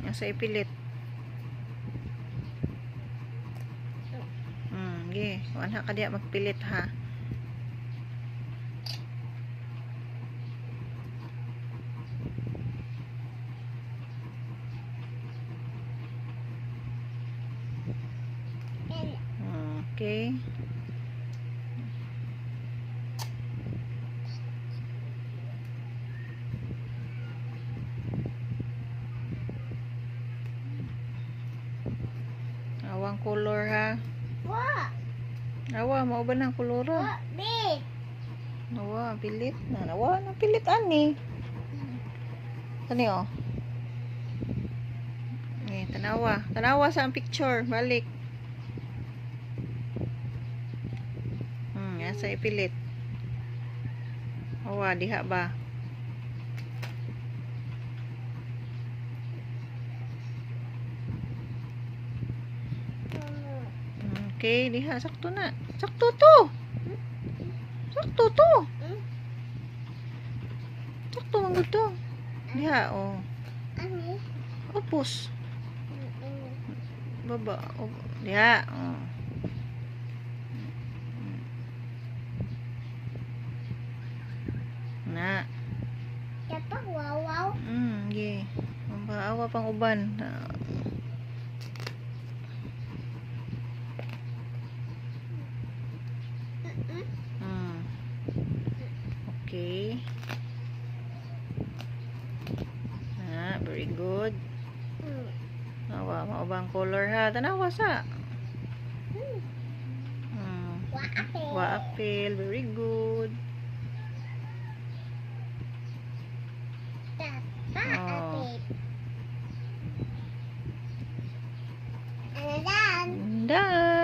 Asa ipilit. Ge, wala ka diya magpilit ha. Okay. Awang color ha. Awa, mao ba ng kolora? Big. Awa, pilit na. Awa, napilit ani. Kani oh. Tanawa. Tanawa sa ang picture. Balik. Asa ipilit. Awa, diha ba? Okay, diha. Sakto na. Sakto to. Sakto to. Sakto man to. Diha, oh. Ano? Opos. Baba. Oh. Diha, oh. Na. Dapat wow. Ge. Mambaawa pang uban. Okay. Very good. Awa, maubang color ha. Tanawa sa. Wa-apil. Very good. Done.